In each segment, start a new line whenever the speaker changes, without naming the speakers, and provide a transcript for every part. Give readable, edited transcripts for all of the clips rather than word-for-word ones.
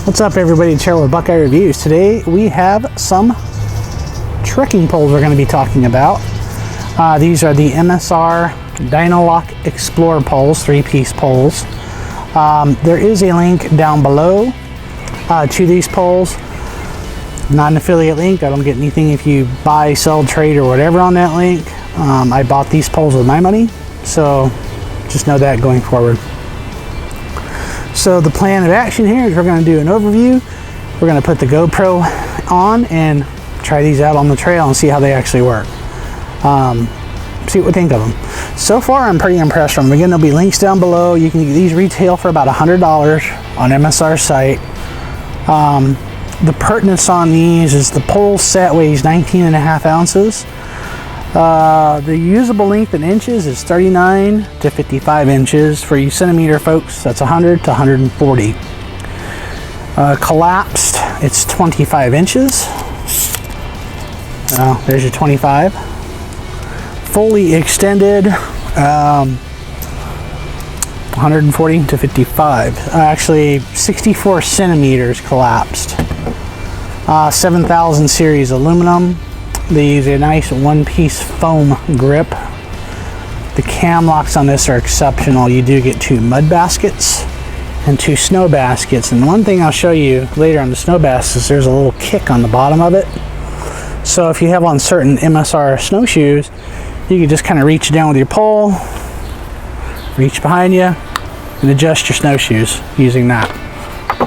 What's up, everybody? It's Harold with Buckeye Reviews. Today we have some trekking poles we're going to be talking about. These are the MSR Dynalock Explorer poles, 3-piece poles. There is a link down below to these poles. Not an affiliate link. I don't get anything if you buy, sell, trade, or whatever on that link. I bought these poles with my money, so just know that going forward. So the plan of action here is we're going to do an overview. We're going to put the GoPro on and try these out on the trail and see how they actually work. See what we think of them. So far, I'm pretty impressed with them. Again, there'll be links down below. You can get these retail for about $100 on MSR site. The pertinence on these is the pole set weighs 19.5 ounces. The usable length in inches is 39 to 55 inches. For you centimeter folks, that's 100 to 140. Collapsed, it's 25 inches. There's your 25. Fully extended, 140 to 55. Actually, 64 centimeters collapsed. 7000 series aluminum. They use a nice one-piece foam grip. The cam locks on this are exceptional. You do get 2 mud baskets and 2 snow baskets. And one thing I'll show you later on the snow baskets, there's a little kick on the bottom of it. So if you have on certain MSR snowshoes, you can just kind of reach down with your pole, reach behind you, and adjust your snowshoes using that.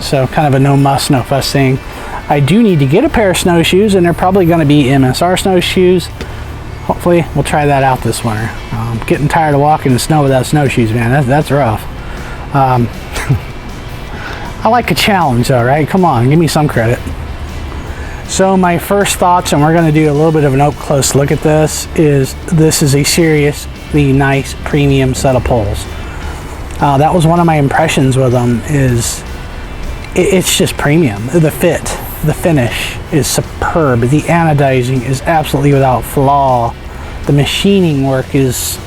So kind of a no muss, no fuss thing. I do need to get a pair of snowshoes, and they're probably going to be MSR snowshoes. Hopefully we'll try that out this winter. I'm getting tired of walking in snow without snowshoes, man. That's rough. I like a challenge though, right? Come on, give me some credit. So my first thoughts, and we're going to do a little bit of an up close look at this is a seriously nice premium set of poles. That was one of my impressions with them. Is it's just premium. The fit, the finish is superb. The anodizing is absolutely without flaw. The machining work it's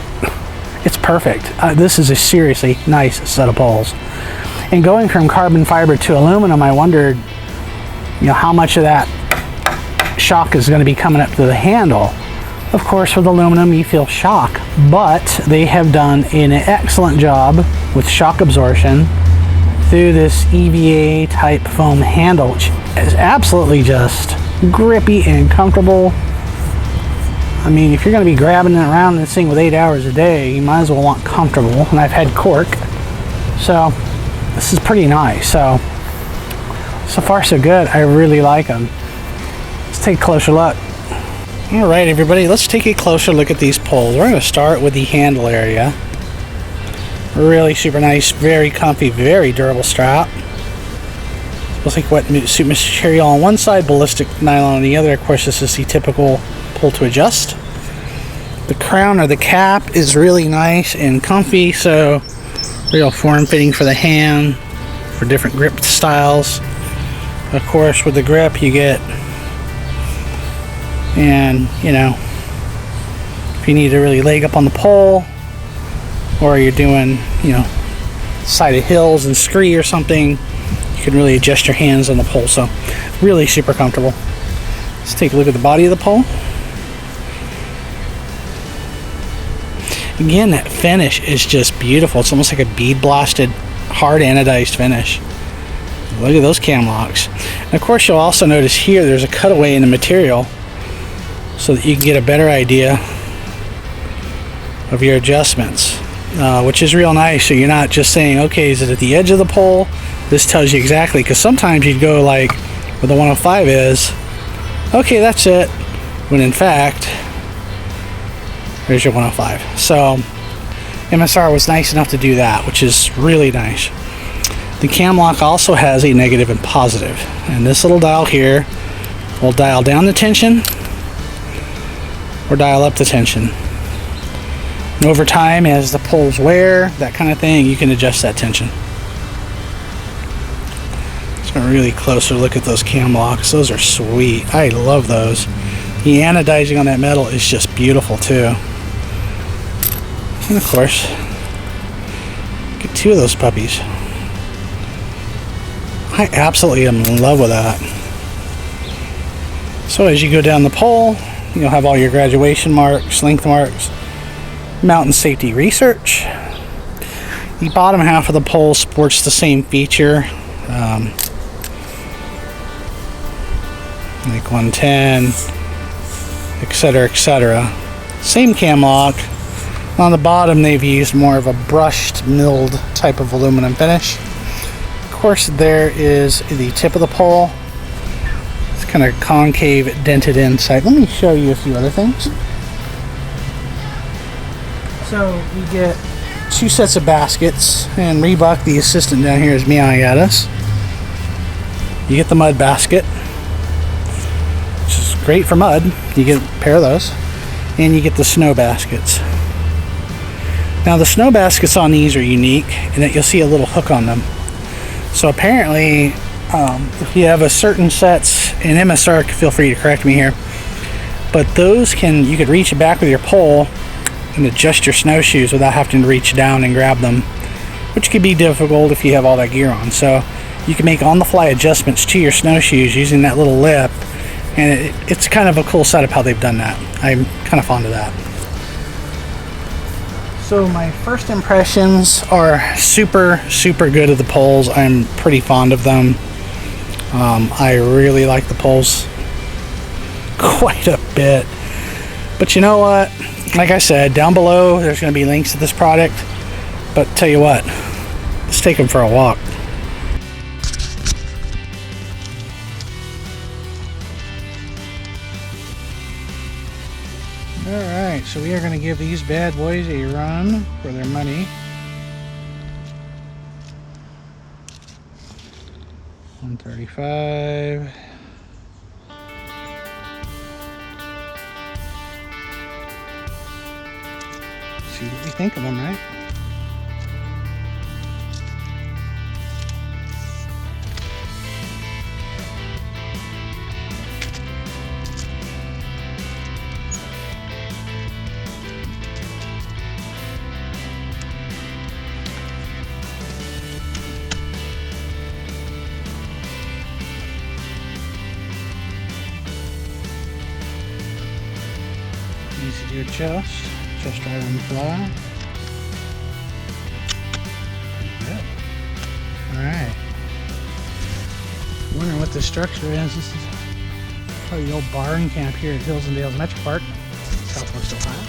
perfect. This is a seriously nice set of poles. And going from carbon fiber to aluminum, I wondered, how much of that shock is going to be coming up to the handle. Of course, with aluminum, you feel shock, but they have done an excellent job with shock absorption through this EVA type foam handle, which is absolutely just grippy and comfortable. I mean, if you're going to be grabbing it around this thing with 8 hours a day, you might as well want comfortable. And I've had cork, so this is pretty nice. So far so good. I really like them. Let's take a closer look. All right, everybody, let's take a closer look at these poles. We're going to start with the handle area. Really super nice, very comfy, very durable strap. Looks like wet suit material on one side, ballistic nylon on the other. Of course, this is the typical pull to adjust. The crown or the cap is really nice and comfy, so real form-fitting for the hand, for different grip styles. Of course, with the grip you get, and if you need to really leg up on the pole, or you're doing, side of hills and scree or something, you can really adjust your hands on the pole. So really super comfortable. Let's take a look at the body of the pole. Again, that finish is just beautiful. It's almost like a bead blasted, hard anodized finish. Look at those cam locks. And of course, you'll also notice here there's a cutaway in the material so that you can get a better idea of your adjustments, which is real nice. So you're not just saying, okay, is it at the edge of the pole? This tells you exactly, because sometimes you'd go like where the 105 is, okay, that's it, when in fact there's your 105. So MSR was nice enough to do that, which is really nice. The cam lock also has a negative and positive, and this little dial here will dial down the tension or dial up the tension. And over time, as the poles wear, that kind of thing, you can adjust that tension. Let's get a really closer look at those cam locks. Those are sweet. I love those. The anodizing on that metal is just beautiful too. And of course, get 2 of those puppies. I absolutely am in love with that. So as you go down the pole, you'll have all your graduation marks, length marks, mountain safety research. The bottom half of the pole sports the same feature, like 110, etc., etc. Same cam lock. On the bottom, they've used more of a brushed, milled type of aluminum finish. Of course, there is the tip of the pole. It's kind of concave, dented inside. Let me show you a few other things. So we get 2 sets of baskets, and Reebok, the assistant down here, is meowing at us. You get the mud basket, which is great for mud. You get a pair of those, and you get the snow baskets. Now the snow baskets on these are unique in that you'll see a little hook on them. So apparently, if you have a certain sets, and MSR, feel free to correct me here, but those you could reach back with your pole and adjust your snowshoes without having to reach down and grab them, which could be difficult if you have all that gear on. So you can make on-the-fly adjustments to your snowshoes using that little lip, and it's kind of a cool setup how they've done that. I'm kind of fond of that. So my first impressions are super good of the poles. I'm pretty fond of them. I really like the poles quite a bit. But you know what? Like I said, down below there's going to be links to this product. But tell you what, let's take them for a walk. Alright, so we are going to give these bad boys a run for their money. $135. See what we think of them, right? Easy to adjust, just right on the fly. Good. Alright. Wondering what this structure is. This is probably the old barn camp here at Hills and Dales Metro Park, Southwest Ohio.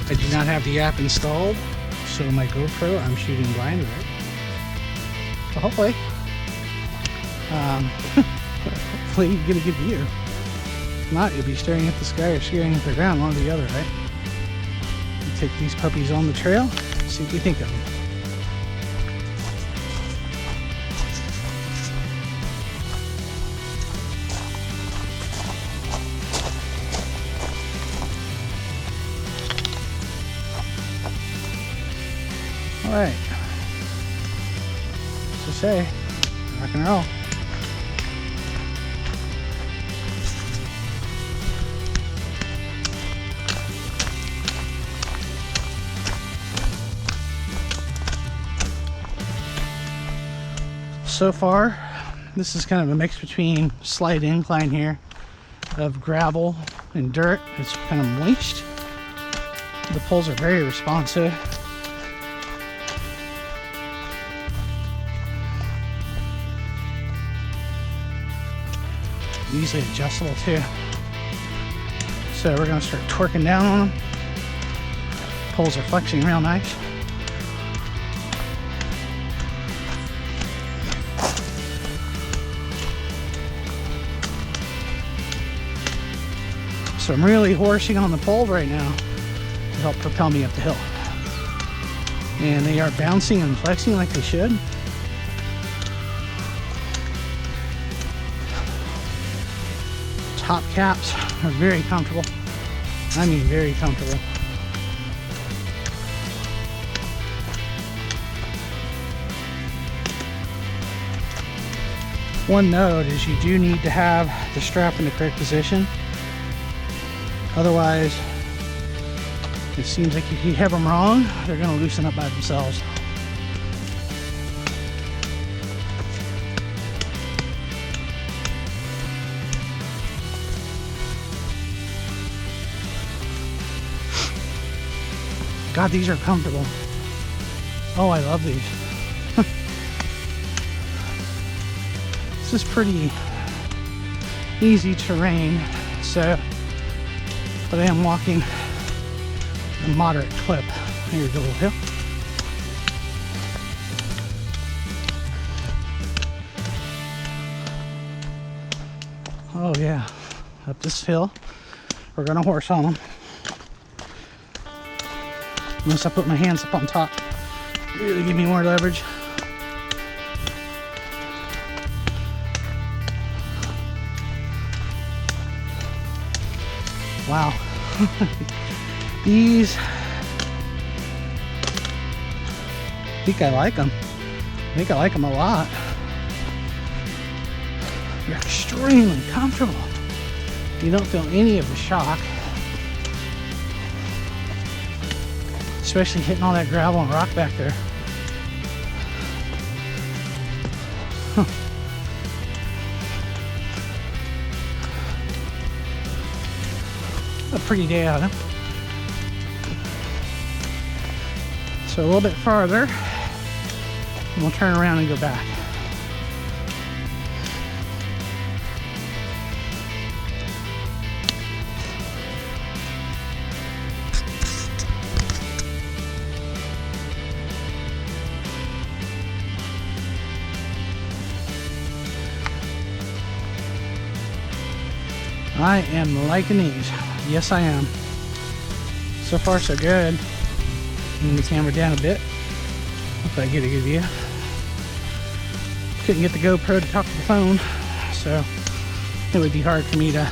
I do not have the app installed, so my GoPro, I'm shooting blind, right? So hopefully, hopefully you get a good view. If not, you'll be staring at the sky or staring at the ground, one or the other, right? You take these puppies on the trail, see what you think of them. Alright. So say, rock and roll. So far, this is kind of a mix between slight incline here of gravel and dirt. It's kind of moist. The poles are very responsive. Easily adjustable too. So we're going to start torquing down on them. Poles are flexing real nice. So I'm really horsing on the pole right now to help propel me up the hill. And they are bouncing and flexing like they should. Top caps are very comfortable. I mean very comfortable. One note is you do need to have the strap in the correct position. Otherwise, it seems like if you have them wrong, they're going to loosen up by themselves. God, these are comfortable. Oh, I love these. This is pretty easy terrain, but I am walking a moderate clip. Here's a little hill. Oh yeah, up this hill. We're gonna horse on them. Unless I put my hands up on top, really give me more leverage. Wow. These, I think I like them. I think I like them a lot. They're extremely comfortable. You don't feel any of the shock. Especially hitting all that gravel and rock back there. Huh. A pretty day out, huh? So a little bit farther, and we'll turn around and go back. I am liking these. Yes, I am. So far, so good. Bring the camera down a bit. Hope I get a good view. Couldn't get the GoPro to talk to the phone, so it would be hard for me to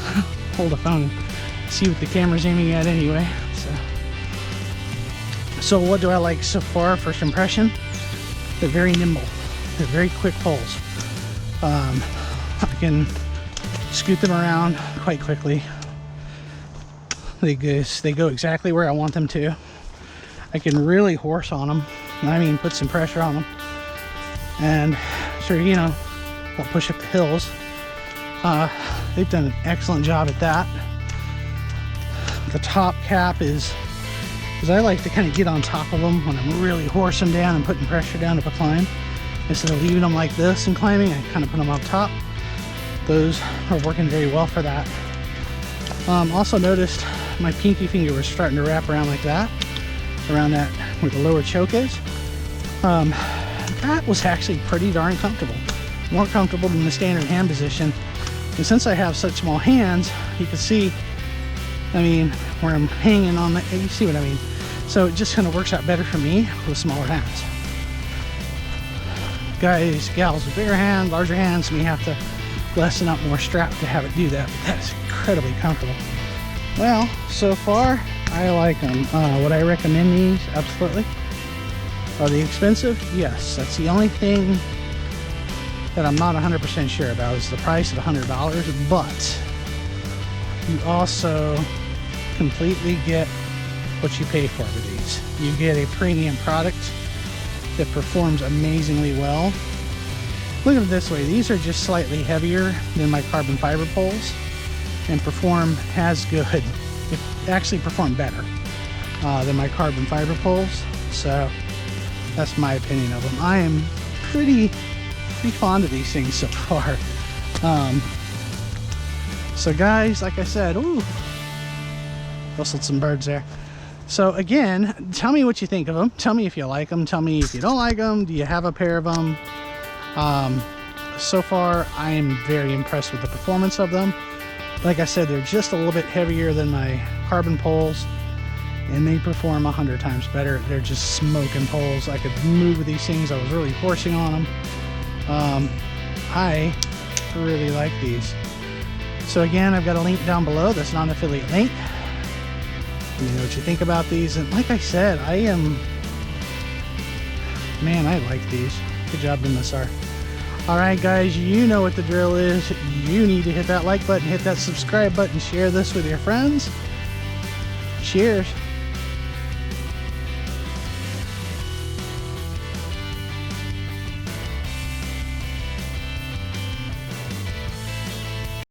hold a phone and see what the camera's aiming at anyway. So what do I like so far? First impression, they're very nimble. They're very quick pulls. I can scoot them around quite quickly. They go exactly where I want them to. I can really horse on them. I mean, put some pressure on them. And sure, you know, I'll push up the hills. They've done an excellent job at that. The top cap is, because I like to kind of get on top of them when I'm really horsing down and putting pressure down to a climb. Instead of leaving them like this and climbing, I kind of put them up top. Those are working very well for that. Also noticed my pinky finger was starting to wrap around like that, around that where the lower choke is. That was actually pretty darn comfortable. More comfortable than the standard hand position. And since I have such small hands, you can see, I mean, where I'm hanging on the, you see what I mean? So it just kind of works out better for me with smaller hands. Guys, gals with bigger hands, larger hands, we have to lessen up more strap to have it do that, but that is incredibly comfortable. Well, so far, I like them. Would I recommend these? Absolutely. Are they expensive? Yes. That's the only thing that I'm not 100% sure about is the price of $100, but you also completely get what you pay for with these. You get a premium product that performs amazingly well. Look at it this way, these are just slightly heavier than my carbon fiber poles and perform as good, if actually perform better than my carbon fiber poles. So that's my opinion of them. I am pretty fond of these things so far. So guys, like I said, ooh, rustled some birds there. So again, tell me what you think of them. Tell me if you like them. Tell me if you don't like them. Do you have a pair of them? So far, I am very impressed with the performance of them. Like I said, they're just a little bit heavier than my carbon poles, and they perform 100 times better. They're just smoking poles. I could move with these things. I was really horsing on them. I really like these. So again, I've got a link down below. That's not an affiliate link. Let me know what you think about these. And like I said, man, I like these. Good job, MSR. Alright guys, you know what the drill is. You need to hit that like button, hit that subscribe button, share this with your friends. Cheers.